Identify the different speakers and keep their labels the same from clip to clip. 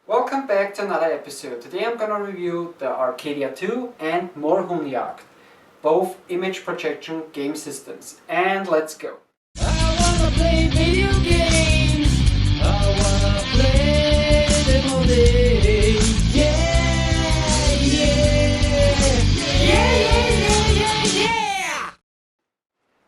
Speaker 1: Welcome back to another episode. Today I'm gonna review the Arcadia 2 and Moorhuhn Jagd, both image projection game systems. And let's go.
Speaker 2: I wanna play video games. I wanna play them all day. Yeah, yeah, yeah.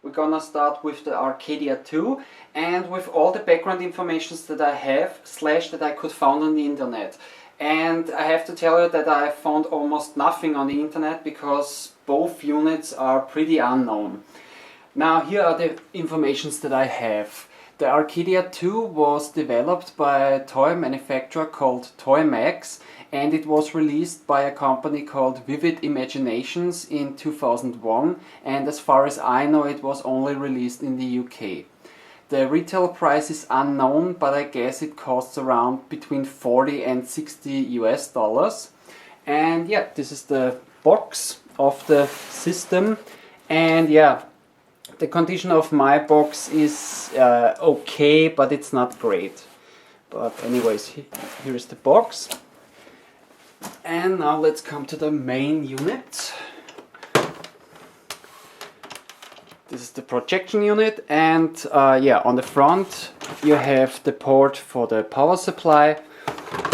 Speaker 1: We're gonna start with the Arcadia 2 and with all the background informations that I have / that I could find on the internet. And I have to tell you that I found almost nothing on the internet because both units are pretty unknown. Now here are the informations that I have. The Arcadia 2 was developed by a toy manufacturer called Toymax, and it was released by a company called Vivid Imaginations in 2001, and as far as I know it was only released in the UK. The retail price is unknown, but I guess it costs around between 40 and 60 US dollars. And yeah, this is the box of the system, and yeah, the condition of my box is okay, but it's not great. But anyways, here is the box. And now let's come to the main unit. This is the projection unit, and yeah, on the front you have the port for the power supply.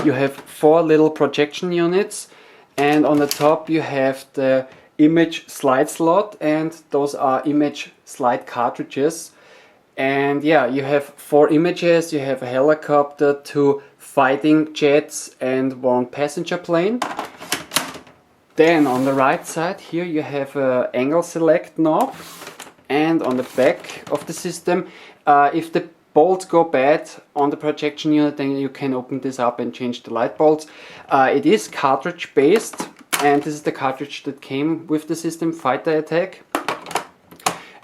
Speaker 1: You have 4 little projection units, and on the top you have the image slide slot, and those are image slide cartridges. And yeah, you have 4 images. You have a helicopter, 2 fighting jets and 1 passenger plane. Then on the right side here you have an angle select knob, and on the back of the system, if the bolts go bad on the projection unit, then you can open this up and change the light bolts. It is cartridge based, and this is the cartridge that came with the system, Fighter Attack.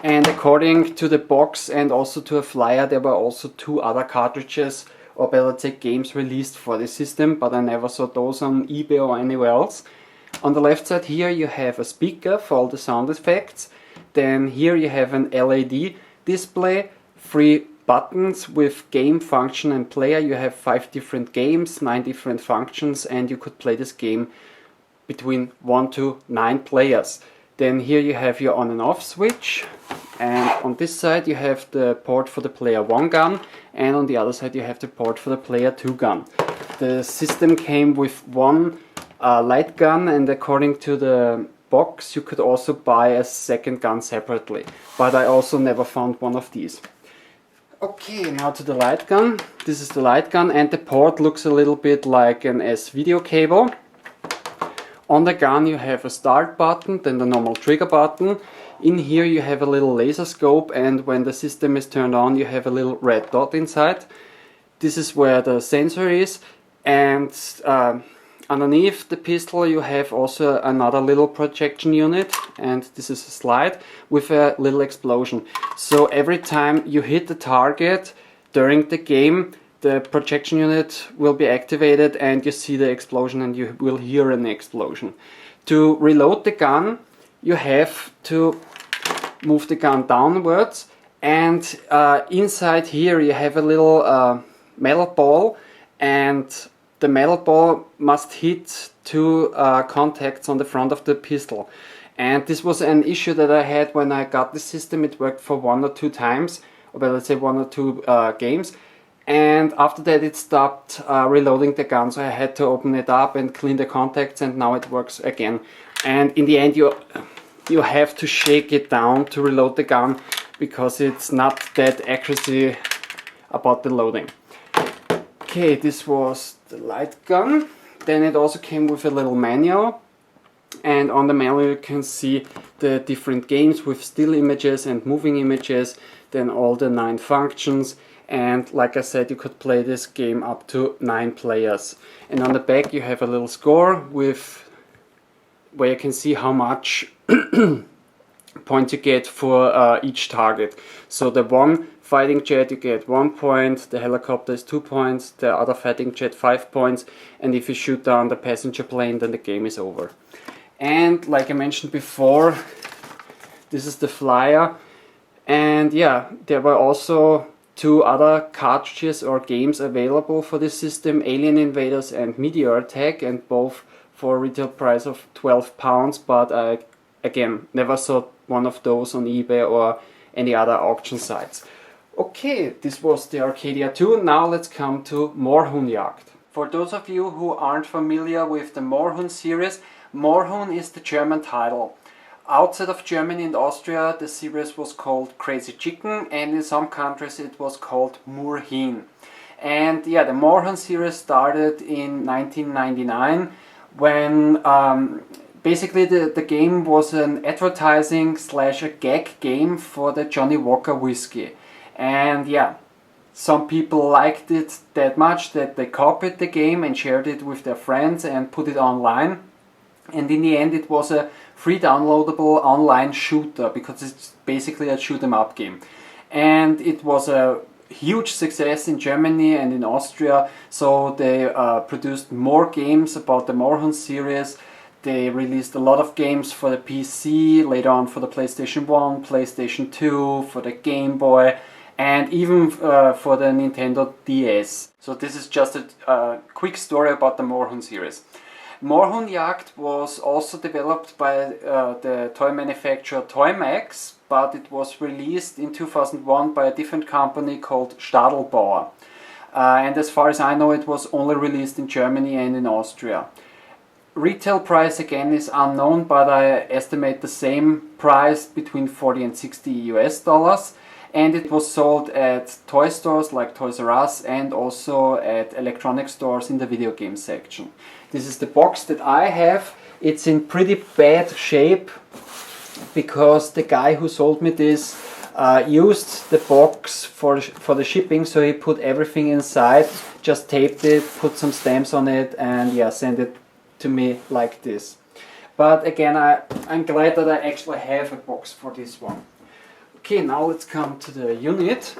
Speaker 1: And according to the box and also to a flyer, there were also 2 other cartridges, or better say games, released for the system, but I never saw those on eBay or anywhere else. On the left side here you have a speaker for all the sound effects. Then here you have an LED display, 3 buttons with game, function and player. You have 5 different games, 9 different functions, and you could play this game between 1 to 9 players. Then here you have your on and off switch, and on this side you have the port for the player 1 gun, and on the other side you have the port for the player 2 gun. The system came with 1 light gun, and according to the box you could also buy a second gun separately, but I also never found one of these. Okay, now to the light gun. This is the light gun, and the port looks a little bit like an S-video cable. On the gun you have a start button, then the normal trigger button. In here you have a little laser scope, and when the system is turned on you have a little red dot inside. This is where the sensor is, and underneath the pistol you have also another little projection unit, and this is a slide with a little explosion. So every time you hit the target during the game, the projection unit will be activated and you see the explosion and you will hear an explosion. To reload the gun you have to move the gun downwards, and inside here you have a little metal ball, and the metal ball must hit 2 contacts on the front of the pistol. And this was an issue that I had when I got the system. It worked for 1 or 2 times, or let's say 1 or 2 games. And after that it stopped reloading the gun, so I had to open it up and clean the contacts, and now it works again. And in the end you have to shake it down to reload the gun, because it's not that accuracy about the loading. Okay, this was the light gun. Then it also came with a little manual, and on the manual you can see the different games with still images and moving images, then all the 9 functions, and like I said, you could play this game up to 9 players. And on the back you have a little score where you can see how much points you get for each target. So the 1 fighting jet you get 1 point, the helicopter is 2 points, the other fighting jet 5 points, and if you shoot down the passenger plane then the game is over. And like I mentioned before, this is the flyer, and yeah, there were also two other cartridges or games available for this system, Alien Invaders and Meteor Attack, and both for a retail price of £12, but I again never saw one of those on eBay or any other auction sites. Okay, this was the Arcadia 2. Now let's come to Moorhuhn Jagd. For those of you who aren't familiar with the Moorhuhn series, Moorhuhn is the German title. Outside of Germany and Austria, the series was called Crazy Chicken, and in some countries it was called Moorhuhn. And yeah, the Moorhuhn series started in 1999 when basically the game was an advertising / a gag game for the Johnny Walker whiskey. And yeah, some people liked it that much that they copied the game and shared it with their friends and put it online. And in the end it was a free downloadable online shooter, because it's basically a shoot 'em up game. And it was a huge success in Germany and in Austria, so they produced more games about the Moorhuhn series. They released a lot of games for the PC, later on for the PlayStation 1, PlayStation 2, for the Game Boy, and even for the Nintendo DS. So this is just a quick story about the Moorhuhn series. Moorhuhn Jagd was also developed by the toy manufacturer Toymax, but it was released in 2001 by a different company called Stadelbauer. And as far as I know, it was only released in Germany and in Austria. Retail price again is unknown, but I estimate the same price between 40 and 60 US dollars. And it was sold at toy stores like Toys R Us and also at electronic stores in the video game section. This is the box that I have. It's in pretty bad shape because the guy who sold me this used the box for the shipping, so he put everything inside, just taped it, put some stamps on it, and yeah, sent it to me like this. But again, I'm glad that I actually have a box for this one. Okay, now let's come to the unit,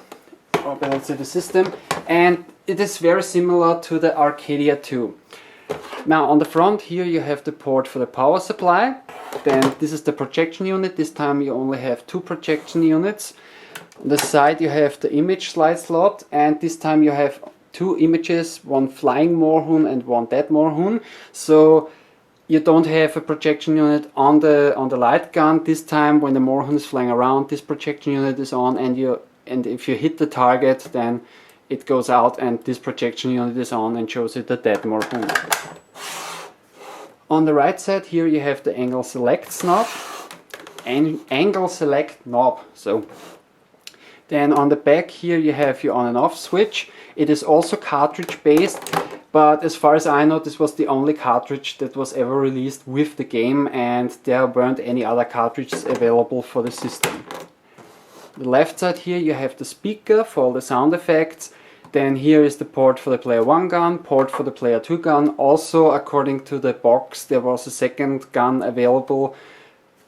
Speaker 1: or better to the system, and it is very similar to the Arcadia 2. Now on the front here you have the port for the power supply, then this is the projection unit. This time you only have two projection units. On the side you have the image slide slot, and this time you have two images, one flying Moorhuhn and one dead Moorhuhn. So you don't have a projection unit on the light gun. This time when the Moorhuhn is flying around, this projection unit is on, and if you hit the target, then it goes out and this projection unit is on and shows you the dead Moorhuhn. On the right side here you have the angle select knob. So then on the back here you have your on and off switch. It is also cartridge based, but as far as I know, this was the only cartridge that was ever released with the game, and there weren't any other cartridges available for the system. The left side here you have the speaker for all the sound effects. Then here is the port for the player 1 gun, port for the player 2 gun. Also, according to the box, there was a second gun available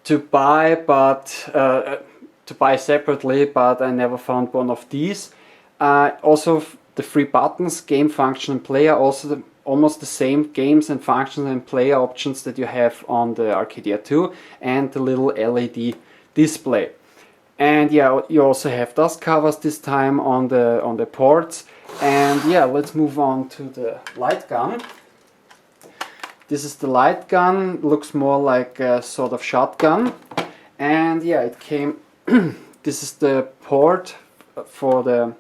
Speaker 1: to buy, but to buy separately, but I never found one of these. Also the three buttons, game, function and player, also almost the same games and functions and player options that you have on the Arcadia 2, and the little LED display. And yeah, you also have dust covers this time on the ports. And yeah, let's move on to the light gun. This is the light gun, looks more like a sort of shotgun. And yeah, it came this is the port for the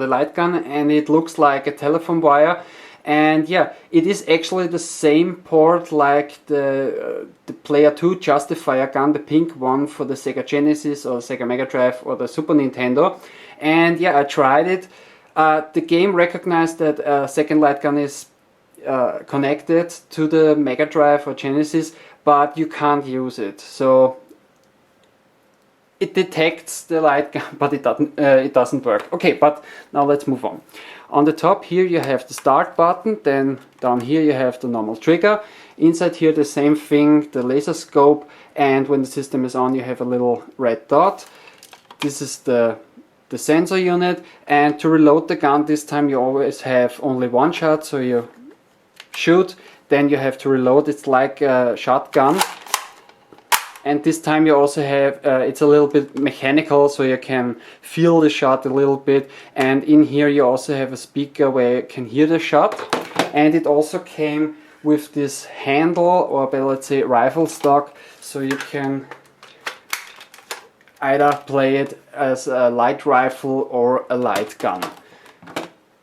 Speaker 1: light gun, and it looks like a telephone wire. And yeah, it is actually the same port like the Player 2 Justifier gun, the pink one for the Sega Genesis or Sega Mega Drive or the Super Nintendo. And yeah, I tried it. The game recognized that a second light gun is connected to the Mega Drive or Genesis, but you can't use it. So it detects the light gun, but it doesn't work. Okay, but now let's move on. On the top here you have the start button, then down here you have the normal trigger. Inside here the same thing, the laser scope, and when the system is on you have a little red dot. This is the sensor unit, and to reload the gun this time you always have only one shot, so you shoot, then you have to reload. It's like a shotgun. And this time you also have, it's a little bit mechanical, so you can feel the shot a little bit. And in here you also have a speaker where you can hear the shot. And it also came with this handle, or let's say rifle stock, so you can either play it as a light rifle or a light gun.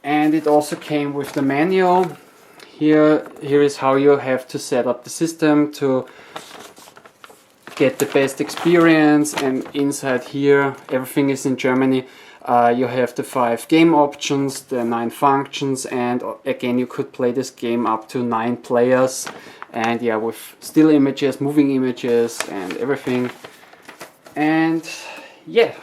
Speaker 1: And it also came with the manual. Here is how you have to set up the system to get the best experience. And inside here, everything is in Germany. You have the 5 game options, the 9 functions, and again you could play this game up to 9 players. And yeah, with still images, moving images and everything. And yeah,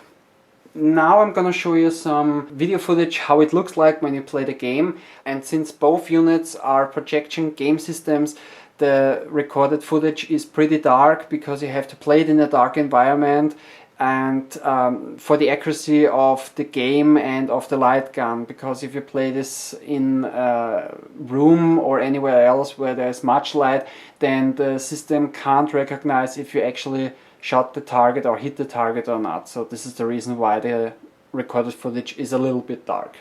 Speaker 1: now I'm gonna show you some video footage how it looks like when you play the game. And since both units are projection game systems, the recorded footage is pretty dark because you have to play it in a dark environment, and for the accuracy of the game and of the light gun, because if you play this in a room or anywhere else where there's much light, then the system can't recognize if you actually shot the target or hit the target or not. So this is the reason why the recorded footage is a little bit dark.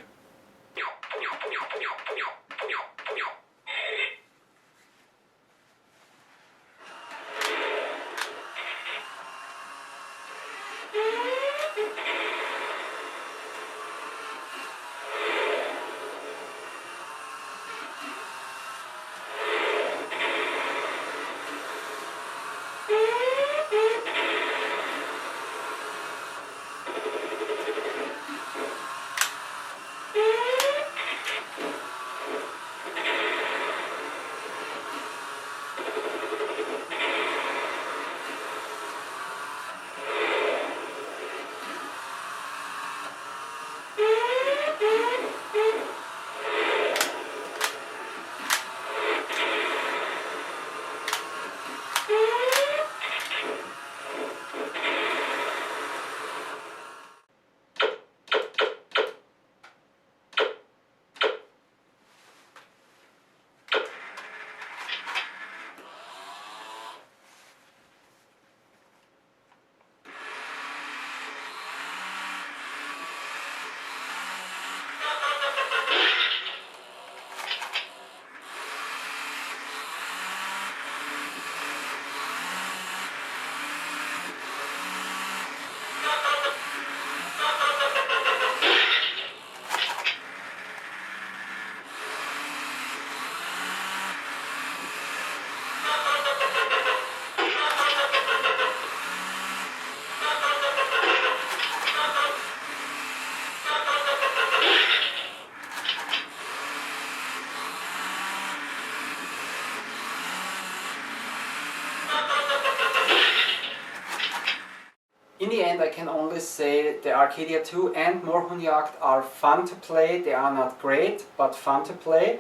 Speaker 1: In the end, I can only say the Arcadia 2 and Moorhuhn Jagd are fun to play. They are not great, but fun to play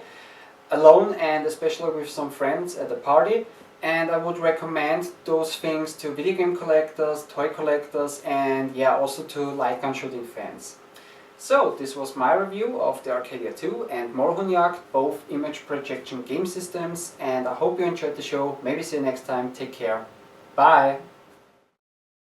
Speaker 1: alone and especially with some friends at a party. And I would recommend those things to video game collectors, toy collectors, and yeah, also to light gun shooting fans. So this was my review of the Arcadia 2 and Moorhuhn Jagd, both image projection game systems, and I hope you enjoyed the show. Maybe see you next time. Take care. Bye!